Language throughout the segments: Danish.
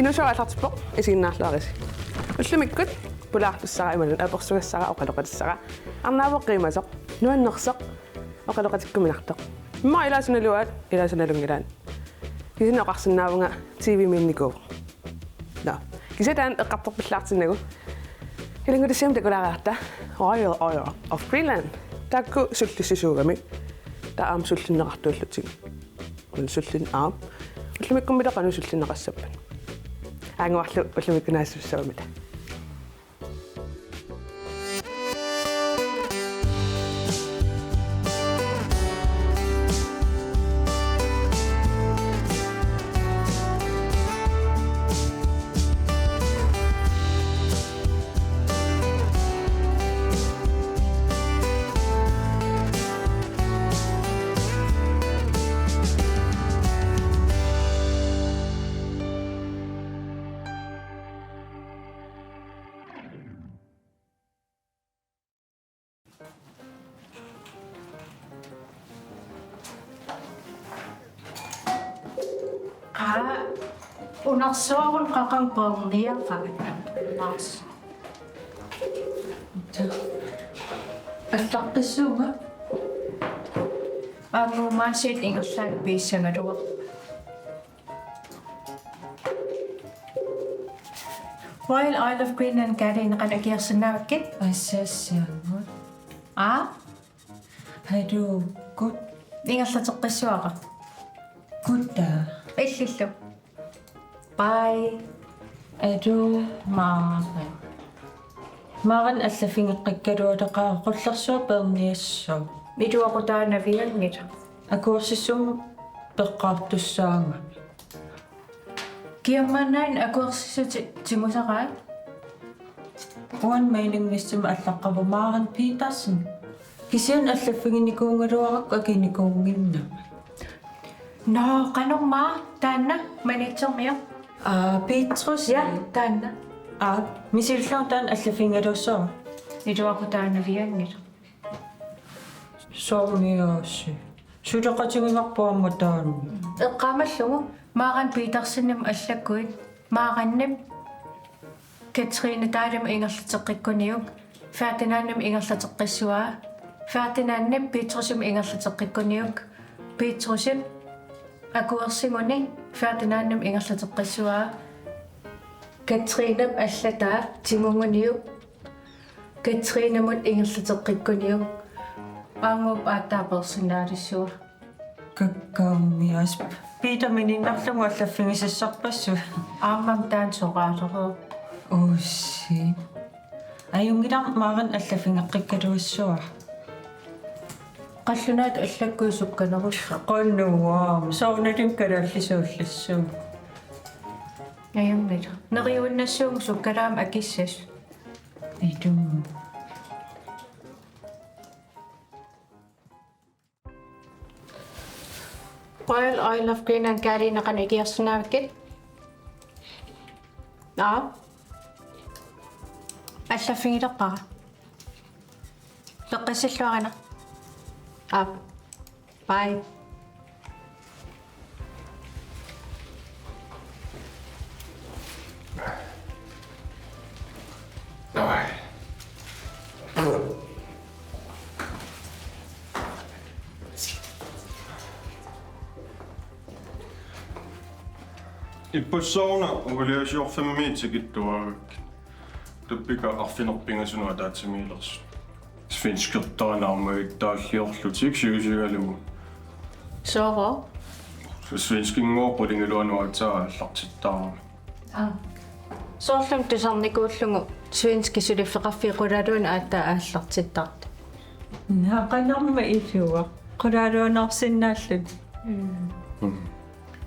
Inuushow allartipo isiginnaarluarisi. Ullumikkut pulaartussara imalun apersugassara oqaloqatissara. Arnaapoq qiimasoq, nuannersoq, oqaloqatikkuminartoq. Imma ilaasunnaluaat ilaasunalungilaan. Kisinoqarsinnaavunga TV-miinnikuuq. No. Kisetaan eqqartorpillaartinnagu. Ilangutisiam takulaaraarta Royal Oil of Greenland. Takku sultissisuugami. Taam sullinneqartuullutig. Kun sullin aam. Ullumikkummilaqanu sullinneqassappan. Aanguarlu ullumikkunaassussaamita. Unarsuarun qaqanqorniaqagat nars allaqtissuuga aangumaasiit ingerlaat piissagaluaq Royal Oil of Greenland kaalineqanakiarsinnaavakkit Assassaamut. Hadu gut ingerlateqqissuaqa gutta. Illillu Bye. Adu Maren. Maren allafingеққиккалуатеқаа qullersuа perniassу. Miduaqutaanaviannit. Akuursissum peqqaartussaanga. Kiammannain akuursissuti timusaqaa. One mailingistum allaqqavu Maren Petersen. Kisian allafinginikuungaluaraq akinikuunginna. No, qanorma taanna manitsormiaq. Petrus Ja, taanna. Misilluartaan allafingalussua. Miduaqutaanaviannit. Sormiaassi. Suleqatigimarpuamma Eqqaamallugu Maren Petersennim allakkuit Marennim Katrine taalama ingerlateqqikkuniuk Ferdinandnim ingerlateqqissuaa Ferdinandnim Petrusum ingerlateqqikkuniuk Petrusim akuersimuni Ferdinandnim ingerlateqqissuaa Katrinam allataa timunguniuk Katrinamut ingerlateqqikkuniuk Aangup aataapersinnaalissuua kakkaummias Peter mininarlugu allaffingisissarpassu Aammam taan soqaaleroo Ossi Ayungilar Maren allaffingeqqikkaluussua qallunaat allakkuisukkanerussa qonnuwaam soornatim kalaallisuullassu ayummit neriunnassuum sukkalaam akissas idum Royal Oil of Greenland kaalineqanakiarsinnaavakkit allaffingileqqara peqqissalluarana Bye. Ippussaruna uliasiorfamimiitikittuagak tuppika arfinerpingasuna taatimiilers svenskirtaanaarmagit taalliorlutik siusigalugu Sovo svenskinngorpulingaluanuataa allartittaarama Soorlum tusarnikuullungu svenski suliffeqarfiqulaluun aattaa aallartittaart naqanarma isuwa qulaaluanarsinnaallut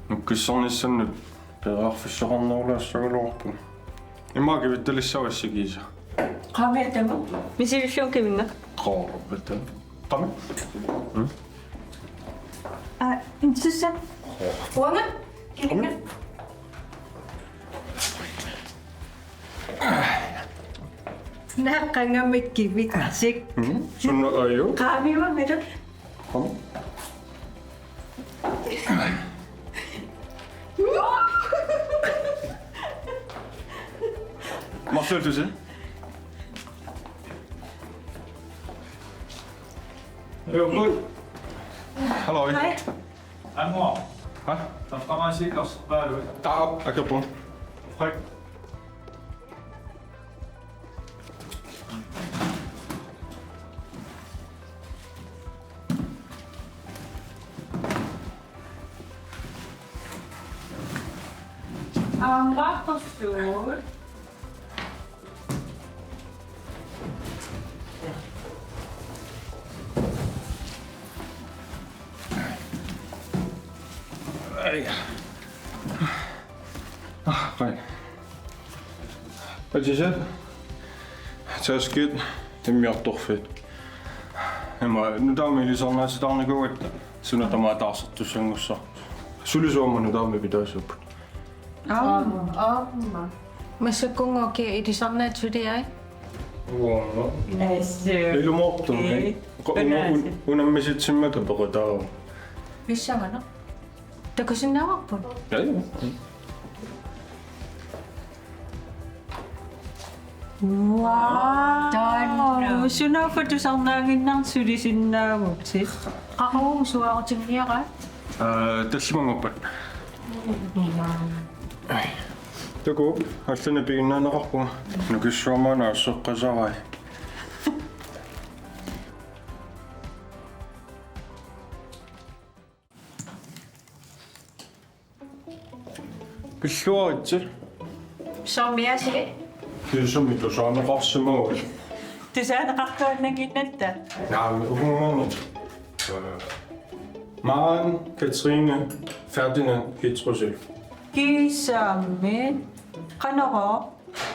nukkissarnissannut peqarfissoqarnerulaassaguloorpu immaakivittalissavassikiisa qameetama misilluukiminga qaarpatan qame insussa Wanga kilinga naqangamikkiviksik sunna ayu qaamiwa meda qame Marcel, du siger? Jo, god. Hallo. Hej. Hej mor. Hej. Der kommer en sikkert. Hvad er du? Derop, jeg kan bruge. Fryg. Rapportstol. Rein. Wat je zegt? Het is goed. Het is meer toch fit. Maar nu dan wil je zo naar dan ik hoor. Zo dat maar daar zit tussen ons zo. Zullen zo maar nu dan met dat op. Massakungo ke idisarna tudiai. Wow. Altså, Helemaal op dan. Hoe dan mis je het zien met de brood? Vissangana. Takusinawakpun. Ja, ja. wow. Suna for du sarnaangin nang sulisinnaavuksit. Qaqawu suaartinniaqa. Det er mange op. Det går. Har sådan benene nok på. Nu kan sommeren og så qasai. Besluttet. Sormiasile. Det er som du så med rafsemål. Du sagde, at rakkaannaginnattaa. Ja, men hun Maren, Katrine, Ferdinand, Petrusel. Kiisamme. Qanara.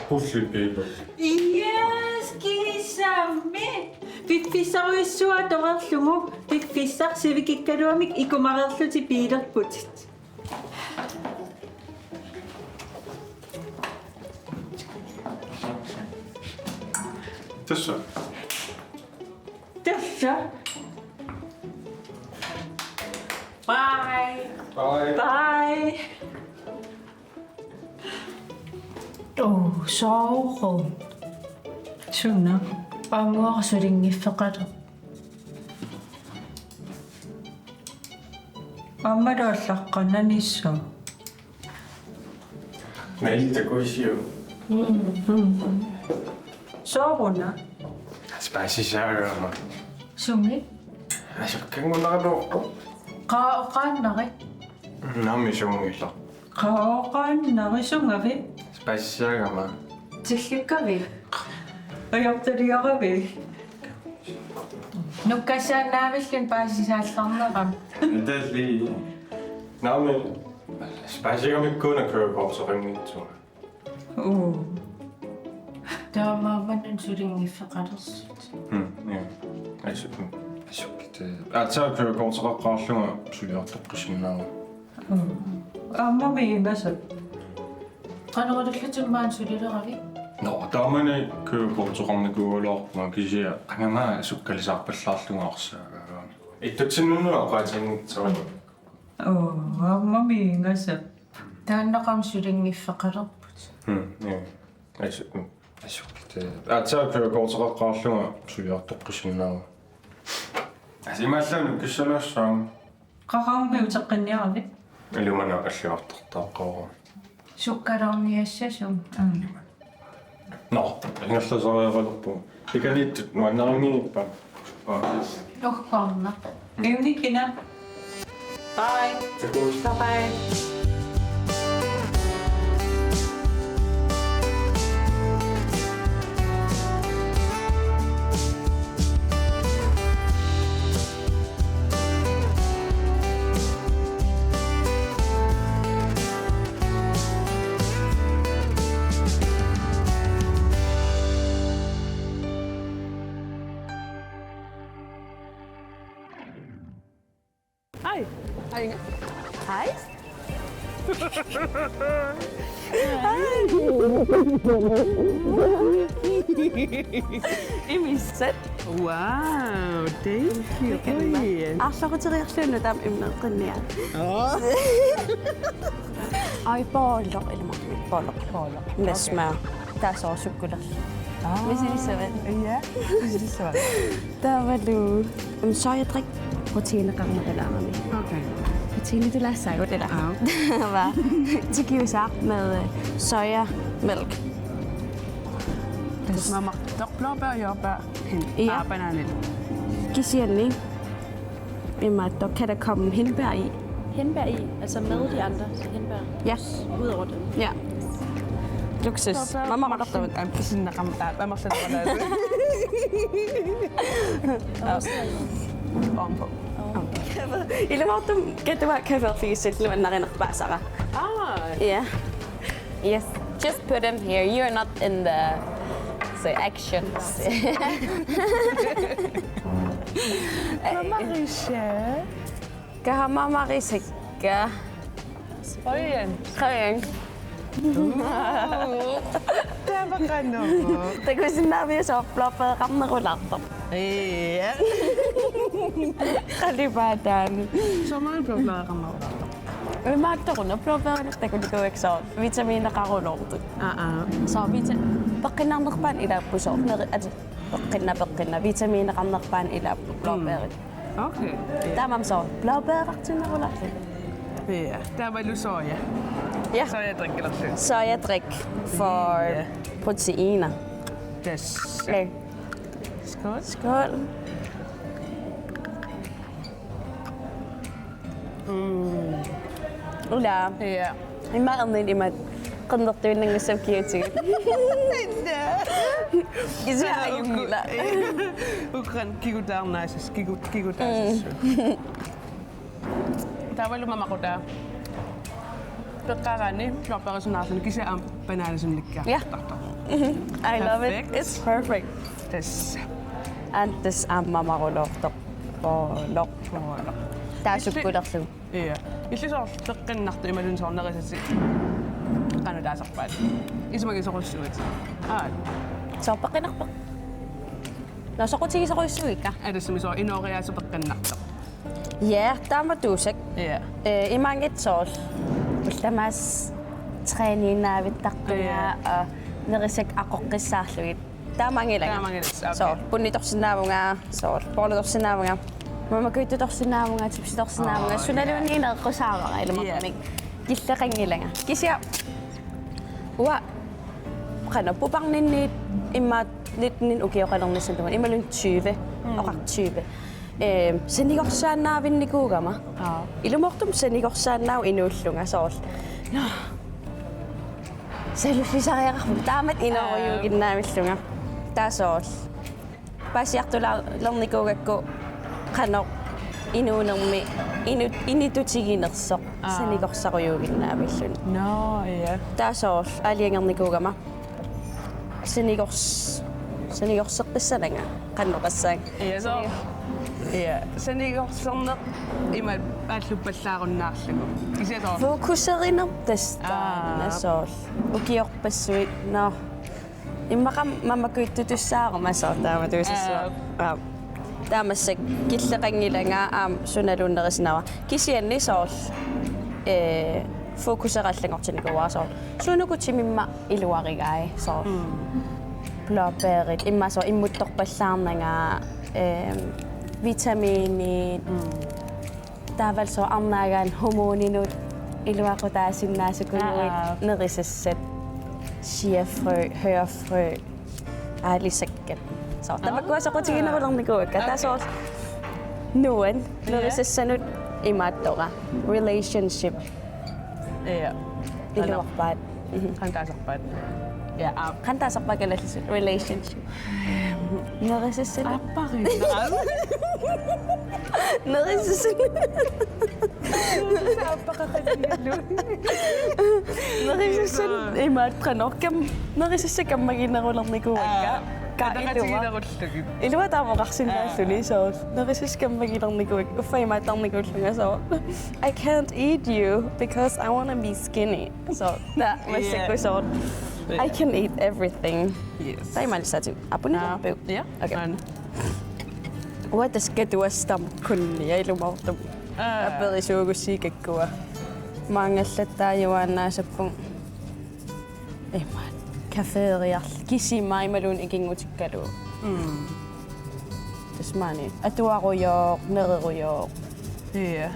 Pludselig billeder. Yes, kiisamme. Fiffisaruissua torerlugu. Fiffissar sivikikkaluamik ikumarerluti piilerputit. Det er så. Tässä. Bye. Bye. Bye. Soro. Suna. Amor sulingiffeqatu. Ammaluallaqqananissuu. Nej, det går ikke. Sooruna. Spicy sager. Sumi. Altså, kan man lade på? Qaannari. Nå, men så må vi så. Qaoqaannarisungavi. Spicy sager, man. Tillukkavi. Ajortaliaravi. Nukkasaannaavillun paasisaallarneram. Det er lige... Nå, men... Spicy sager, vi kun at køre på, så ringer vi til. Taamaamanun sulingiffeqalersit. Ja. Altså, det... Så kører går så ret så jeg også på sin navn. Ammami imasa. Qanerulullutummaan sulileravi. Nå, der er man ikke kører på, så rammer gå eller man kan sige, at han er så kan lige på slaltung også. Ikke til nu og bare tænke så. Ammami imasa. Taannaqam sulingiffeqalerput. Ja. Altså, det... Så kører går så ret jeg også på sin navn. Altså, jeg må nu kan så så. Qaqaammi utaqqinniaravi. Eller man er også der går. Sukkalarniassasum. Nå, jeg har så været på. Det kan lidt, nu er der ingen bare. Uqqarna. Ivnikina. Bye. Bye. Hej. Hej Inge. Hej. Imisset. Wow, thank you. Arsorutiriarluunnu taam immeeqqinnia. Ai boller eller boller. Med smør. taas sukkulla. Misilisavat. Ja, misilisavat. Tavalu. Soijadrik. Proteinrakammerilaamami. Okay. Protein du sago det der. Var til givesak med sojamælk. Mama, blåbær, jordbær, Ja. banan. Gisianni. Der kan der komme hindbær i. Hindbær i, altså med de andre hindbær. Ja. Udover dem. Ja. Luksus. Mama var der. Hvad må jeg sætte på ovenpå. Ila mo tum katawa cover fisit lu na basara. Yeah. Yes. Just put them here. You're not in the actions. Mama Risha. Kahama marisika. Oyen. Kayang. Tama ka no. Tago sinabi sa flopper kam na laptop. Ja. Kalibatan. Så meget blåbær kan man. Vi magter rundt og flopper det kan du ikke så. Vitamin der kan rundt. Så vitamin. Bakkinang nakpan ila po so. Bakkinna vitamin der kan nakpan ila blåbær. Okay. Tama så. Blåbær til na rundt. Ja, der var du soja. Ja. Så jeg drikker lidt sødt. Så jeg drikker for proteiner. Yes. Okay. Skål. Skål. Ula. Ja. Imaan din imat. Konduktor ng isang cute. Isa yung nila. Ukran kigutar nice. Kigutar. Der var lumama ko der. Pagkarani, blåbær som nasen. Kasi ang banana som ligger. Yeah. I love it. Perfect. It's perfect. Yes. And this mama ko loktok. Lok. Taas ko lakso. Ja. Hvis jeg så drikker nacht i mellem sånn der så kan det så fat. Is mag så godt. So pakinakpak. Nasa ko sige sa ko suika. Er det som så inorere så drikker nacht. Ja, der må du sig. Ja. I mange sås. Basta mas training na vitaktunya narisek ako kisaluit. Tama nga lang. Tama nga lang. So, punitok sinaw nga. So, punitok sinaw nga. Mamakuitok sinaw nga, tipsitok sinaw nga. So, nalun nga ako sa mga ilang mga kamig. Kisla kang nga lang. Kisya, kano, pupang ninit, imat, nin okay ka lang nasan naman. Imalun 20. Okay, 20. Sinigoksan na vinikuga ma. Ilumoktum sinigoksan na Inuushow nga so. No. Selfie sa kaya tamat ina ko yung ginamit nga. Tasos. Pasiyak to lang nikuga ko kanok inunang me initutsigin naksok. Sinigoksa ko yung ginamit. No, ja. Tasos aliyang nikuga ma. Sinigoksak pisa nga. Kanok kasang. Ja, så. Ja, sen ikke også sådan noget. Imal at lupa slagon naksego. Især så. Fokuserin ang testan na sos. Ukiok pasuit no. Imakam mamakuitu tu sa maso tama tu sa. Tama sa kitlakan nila nga sunalun na resnawa. Kisian ni sos. Fokuserat lang ako tinagawa so. Suno ko timima iluwari gay so. Blåbæret imma så imutok pa sana nga vitamin daval so annagan hormoninut ilua ko ta sinnasu kunuit nerisset chiafrø hørfrø alisakket så der går så godt ind og gå ka ta så nogen nerissenut imattora relationship Ja. ilua pat Han der så fat. Ja, kanta sa relationship nerisset appari. nerisset Narisissin imat kanokam narisissikam maginarulang nikuwag ka iluwa. Iluwa tamo kaksin na suni so narisiskam magilang nikuwag. Ufay matang nikuwag nga so I can't eat you because I want to be skinny. So that masik ko so I can eat everything. Yes. Tayo malisa tu. Apo na po. Ja. Okay. What is kedua stam kunni ay lumawto. Apel isugo sikak ko. Mga tayo na sa pong man. kafeeriar kisimaa imalun ikingutikkalu. Tasmani. Atuarujoq, nerirujoq. Ja.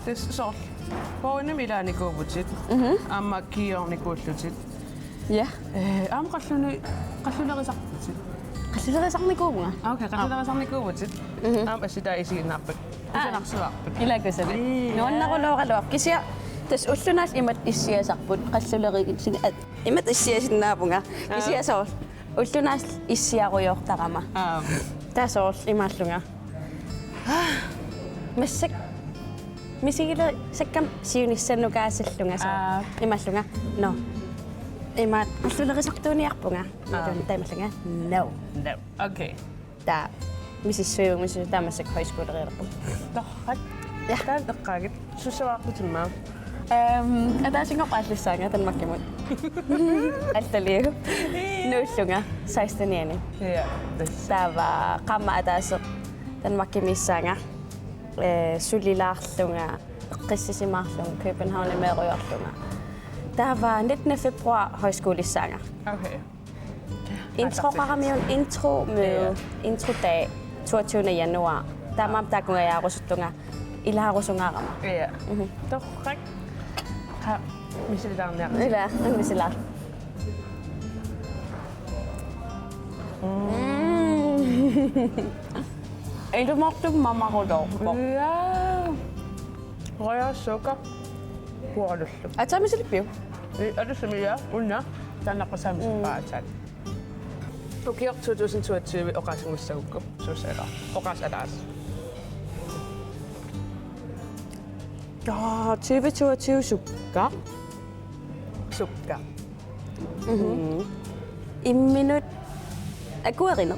Det er så. Borgerne milaani kuuvutit. Amma kiornikuullutit. Ja. Qallunerisaqqatit. Qalluleriisarnikuunga. Okay, qallunerisaqqatit. Asita isiginnaarpat. Usanarsuarpat. Ilakusali. Nuannaruluoraluaq kisia tas ullunaal imat issiasarput qallulerigit imat issiasinnaapunga. Kisiasoor. Ullunaal issiarujoortarama. Tasoor imaallunga. Massak misigile sakkam siunissannukaassallunga saa. Imallunga. No. Imat qallulerisartuuniarpunga. Taimallunga. No. No. Okay. Ta misissuung tamassak højskolereerpu. Torrak. Ja. Taaqaagit. Sussawaartutimmaa. Ataasingorpaallissaanga tanmakkimut. Altaliu. Nuullunga 16 iani. Ja. Tava qamma ataaseq tanmakkimissaanga. Sulilaarlunga qissisimaarlunga København meeruyorlunga. Tava 19. februar højskolissaanga. Okay. Introqaramiun intromøde, introdag 22. januar. Tamamtakungajaarusuttunga ilaarusungaarama. Ja. Torrak. Ha misilitarniaq. Ila, anmisilar. Ilumortum mamarulor. Ja. Røger sukker. Puolullu. Atamisilippiu. Er det som jeg under? Den er på samme sparetal. Okay, 2022 oqasungussagukku suusala. Oqasalas. Ja, 2022 sukker. Sukker. Imminut aguerinner.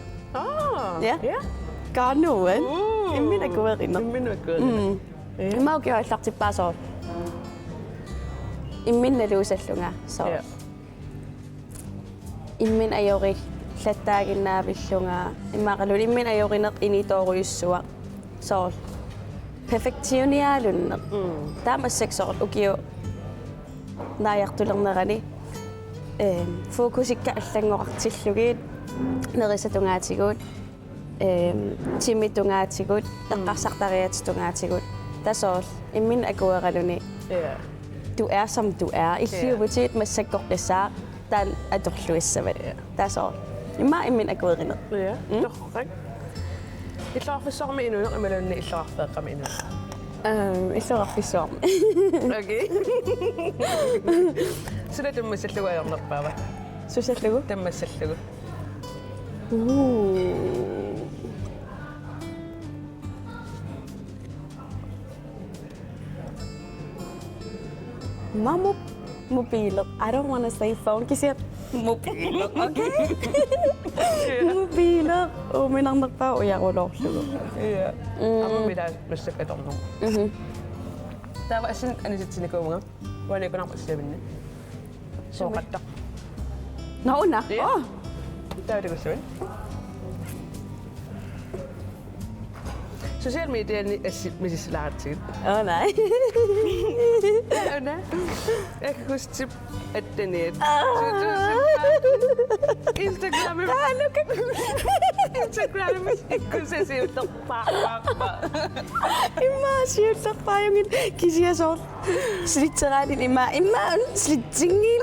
Ja. Ja. Garnoen. Immin aguerinner. Min er godt. Maukiorlartippaasor. Immin aluusallunga so. Ja. Immin ajorik llattaaginnaavillunga immaqalun immin ajorineq initooruyussua so. Perfektioniaalunneq. Taamassaksor ukiu naajartulernerani. Fokusikka allangorartillugiit nerisatungaatigут. Timitungaatigut eqqarsartariatitungaatigut. Tasoor immin agueraluni. Ja. Du er som du er. Illiubutit massakkorqissaa tan atorluissavat. Tasoor. Imma immin aguerinneq. Ja. Torrak. Illaarfissormi inuneq imalunni illaarfeeqqami inuneq. Illuarfissuar. Okay. Sula tammassallugaajornerpaava. Susallugu. Tammassallugu. Mama mobiler. I don't want to say phone. Kisiat mobiler. Okay. Mobiler. Minarnerpaa ujarulorlugu. Ja. Amma mida massakatornum. Tava asin anisitsinikuunga. Waanikunarpassiaminni. Sooqattaq. Nauna. Ja. Tavatikussavin. Social media misislaartigit. Nej. Anna. Jeg kan huske tip, at den er Instagram. Instagram ikke kunne se sig ud. Imma siullerpaa yungin kisiasoor. Slitseraatin imma slitsingil.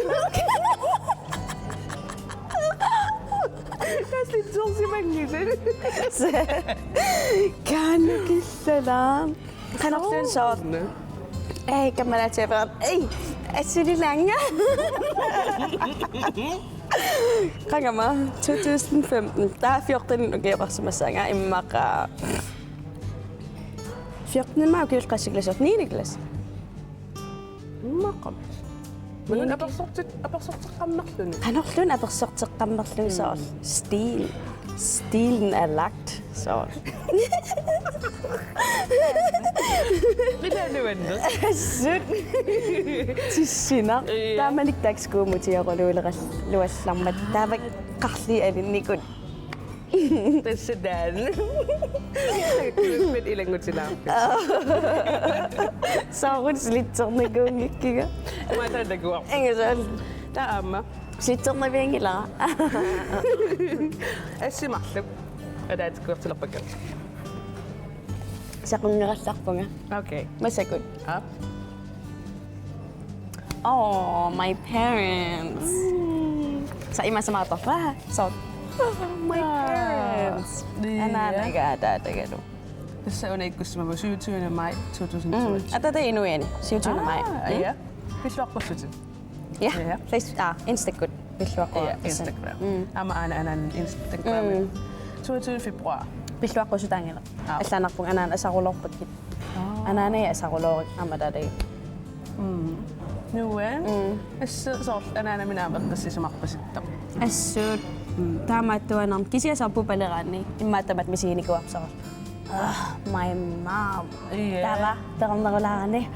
lidt solsimangiset. Kannukissalam. Qanarlun soor. Ei kamalaatiaperat. Ei, assililanga. Qangama 2015. Der 14 ugeeqarsumassaanga immaqa 14 ma ukiulqassiklasut 9. klasse. Maqam. Men apersorteqqammerluni. Qanorlun apersorteqqammerluni soor. Stilen er lagt. Så. Mitä nyvännyt? Sødt. Tissina. Der er man ikke dags gå mod til at luaslamma. Der var qarli alinnikun. Tässä täällä. Nyt ilangutilaan. Saarun slitsernikun ikkiga. Mä tän kuva. Engesal. Tää amma. Sitternaviangila. Assimarluk. Adaatikuertilерпаккат. Saqungerallarpunga. Okay. Masakut. Ah. Oh, my parents. Sa ima sa mga pa. So, my parents. Ananaga tatagano. Tässä on ikkussima 27. maj 2020. Atata inueni. Siutuna mai. Ja. Pisluaqqussutin. Ja. Ja. Instakut. Pisluaqo. Ja, Instagram. Ama anan Instagram. 22. februar. Pisluaqusutangila. Allanarpung anan asaqulorpakit. Anane asaqulor amadade. Nuan. Så anana minaamertassisumarpasittam. Assut. Tamattuanarm kisiasarpu palerani. Immaatamat misiinikuarsaqa. My mom. Tara, taramnarulaarani.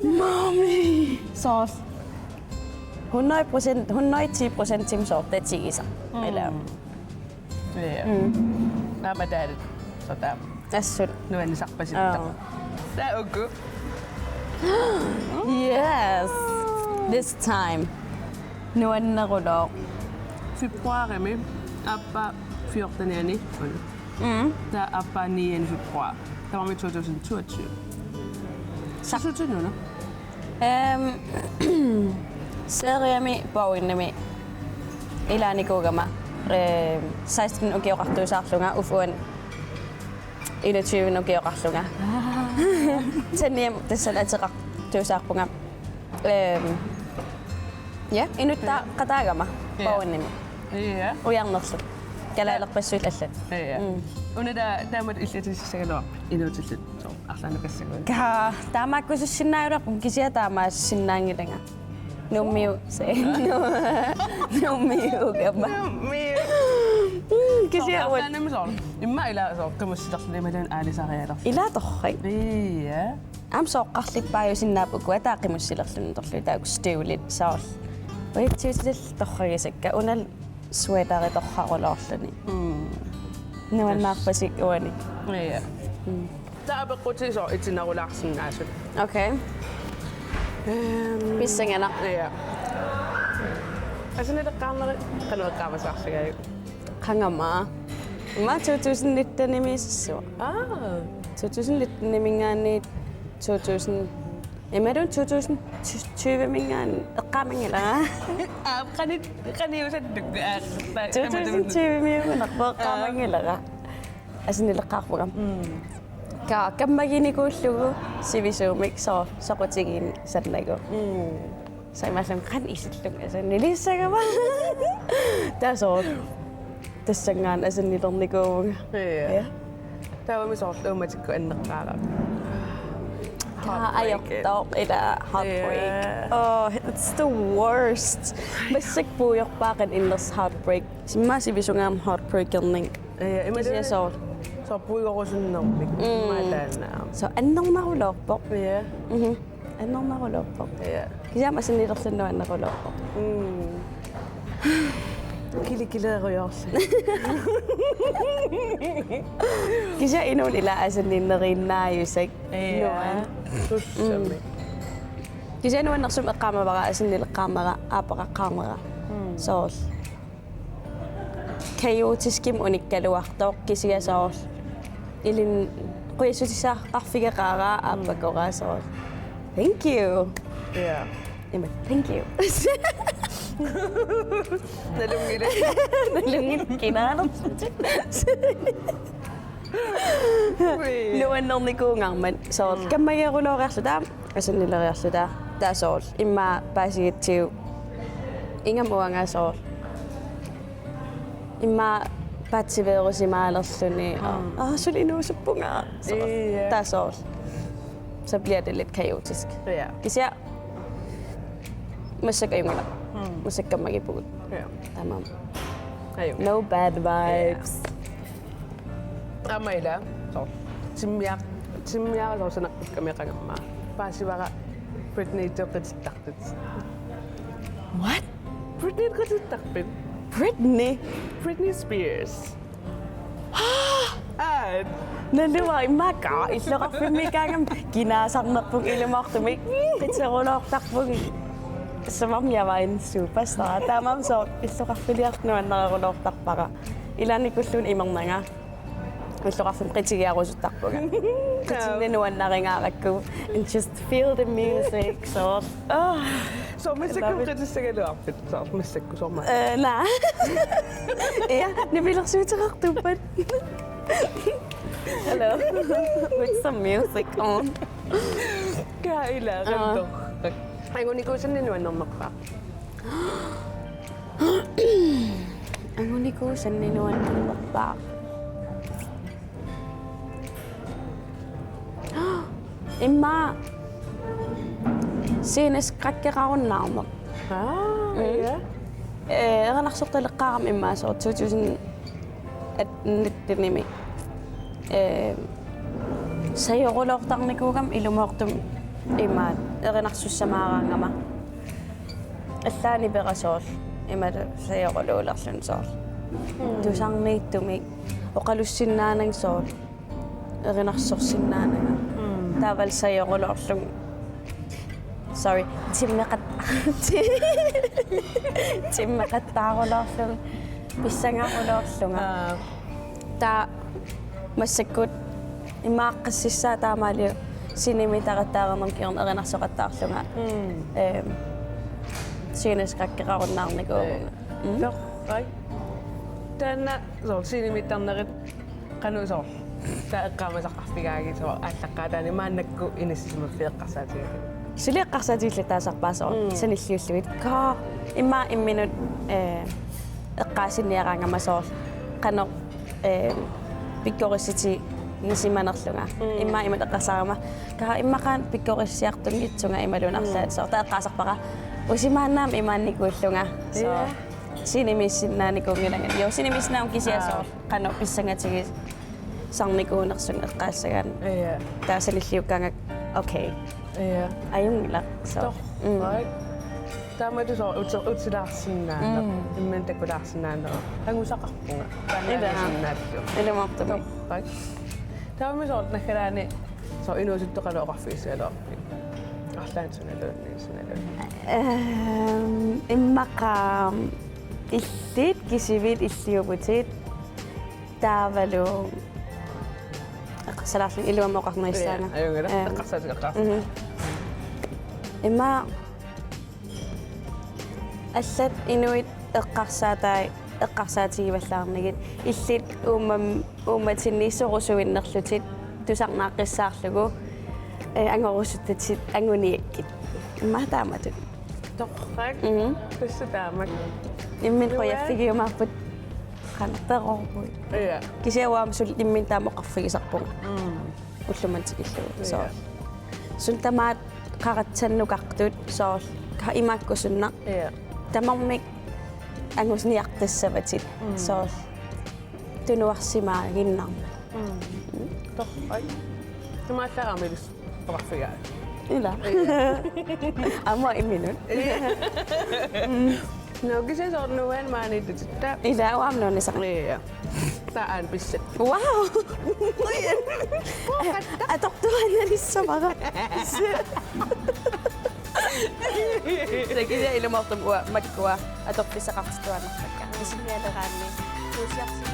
Mommy. Så 110% timsort, det er tigisa. Eller. Ja. Namadaarit. Sota. Assut. Nuan sarpasittam. Tää okay. Yes. This time. Nuannarulor. Februarimi. Appa 14. Der er appa 9. februar. Der var med 2022. Så synes nu, Seriami bauinnami. Ilani kogama. 16 ukiorartuusaarlunga ufuan 21 ukiorarlunga. Tanniam tassal atiqartuusaarpunga. Ja, inutta qataagama bauinnami. Ja. Ujarnerlu. Kalaallerpassuut allat. Ja. Under der måtte illatississagalua inuutillut. So arlanukassaguun. Ka taamakkusussinnaayulaqum kisia taamaassinnaangilanga. Nummiu se. Nummiu gama. Kisia wat. Arlanum sol. Imma ila so qumussitarlu imalan aalisarialar. Ila torri. Ja. Am soqqarlippaayu sinnaapukku ataaqimussilerlun torlu taakustiulit saul. Oitsiutil torrigisakka unal sweateri torrarulorluni. Nuannaarpasik uani. Ja. Der er bequtsi so itinarulaarsinnaasut. Okay. Pissangana. Ja. Altså net qaamari qanueqqaamasarsigayu. Qangama. Ma 2019 nimissu. 2019 nimingaani 2000 Emerun 2020 mingaan eqqaamangila. Qaniusaduk. 2020 mingaan eqqaamangila. Asinileqqaarpuga. Ka kammaginikuullugu sivisuumik soqutigiin sallagu. Saimallam qan isillung asanilissagama. Tasor. Tassangaan asanilernikuuga. Ja. Der var med så umatikku enneqqaara. Eller heartbreak. Oh, it's the worst. Basik puuyarpaaqan illers heartbreak. Simmaasivisungam heartbreakerning. Ja, Kisia so. Så puuyorusunnermik. Maalaana. So annormarulorpoq. Ja. Annormarulorpoq. Ja. Kisia masanillerlunnu annerulorpoq. Kilikileriorsi. Kisia inun ila asanillerinaayusik. Ja. Tussami. Kisia nuannersum eqqaamavara asanilleqqaamara aapaqaqqaamara. So. Kayotiskim unikkaluartoq kisia so. Ilin qoyasutisa qarfigeqaara aapakora so. Thank you. Ja. Jamen, thank you. Nalungile. Nalungil kinaalat. Nuannernikungarman so kammagerulooriarluta asanileriarluta taasol imma paasigitsiu ingamuanga so imma patsiveerusimaalerluni sul inuusuppunga så taasol så bliver det lidt kaotisk. Ja. Især musikayungala. Musikkammagipugut. Ja. Tamam. Ayo. No bad vibes. Amaila. So. Timmiaq so sanaqqikkamiqangamma. Paasivara Britney toqitittaqtit. What? Britney toqitittaqpit. Britney Spears. Naluwa imaka islaqarfimikangam kinaasarnerpuk ilumortumik qitserulortarpuk som om jeg var en superstar. Tamam so illuqarfiliart nuannereruloortarpara. Ilani kullun imernanga. Illuqarfim qitigiarusuttarpuga. Qitsinni nuanneringaaqakku and just feel the music so. So missikku qitissagaluarpit so missikku sorma. Nej. Ja, nibilersuuteqartuppat. Hello. With some music on. Kaila qanto. Anguniku nuannernerpa. Anguniku nuannerpa. Imma Sines qakkeraarunnaarneq. Ja. Eranarsortaleqqaaram imma so 2000 nimi. Sayorulortarnikuugam ilumoortum imma erinarsussamaaraangama. Allaani perasool imma sayoruluulerlun sool. Tusarniittumi oqalussinnaanang sool. Erinarsorsinnaananga. Taaval sayorulorlun. Sorry, timmeqattaarulorlun pissangaarulorlunga. Ta massakut imaaqqassissaa taamaaliu sinimitaaqattaaramam kiorn erinarsoqattaarlunga. Sines qakkeraarunnaarnikuugunga. Toqqa. Tanna so sinimittarnerit qanu so. Ta eqqaamasaqarpigaagi so allaqqaataani maannakku inissima feeqqarsaatiga. Suliaqqarsaatiillu taasarpaasoor sanilliulluit ka imma imminut eqqaasinniaraangamasoor qano pikkorissiti ngisimanerlunga imma imateqqarsaarama ka immaqaan pikkorisiartungitsunga imalunarlaat so ta eqqaasarpaqa usimaannaam imaannikuullunga so sinimisinnaanikuungilangan jo sinimisnaam kisiasoor qano pissangatigis sarnikuunersun eqqaassagaan taasanilliukkaangak okay. Ja. Ayungila. So. Right. Taamatu so utsilaarsinnaana. Immentakulaarsinnaana. Angusaqarpunga. Pannaannaattu. Ilumartumi. Right. Taami so nakalaani so inuusuttoqaluoqarfiisialuarpi. Arlaansunaluunniisunalu. Immaqa illit kisivit illiuputit taavalu salaarlun iluamoqarneristaanga. Ayungila. Eqqarsaatigaqqaar. Imma аллат инуит эққарсаатигиваллаарнагит иллит ууматинниссорусуиннерлутит тусарнааққиссаарлугу ангорусуттатит ангуниаккит имма тааматут Toqqaq. Тассатаамак. иммин қояффигиумаарпут қантерорпут Ja. кисиауаамсул иммин таамоқарфигисарпунга уллумантикиллугу со сунтамаат qaratsannuqartut soor ka imaakkusunna Ja. tamarmik angusniartassavatit soor tunuarsimaaginnarma Toqqaq. Tumaallaaramilus oqarfigaa. ila amma imminun No kisa nuan maanitutitta. ila uamnonisarni Ja. Taan pisset. wow atortuannalissamara Kisa ilumortum makkua atorpissaqartituannartakka isinnialeraanni kuusiarsi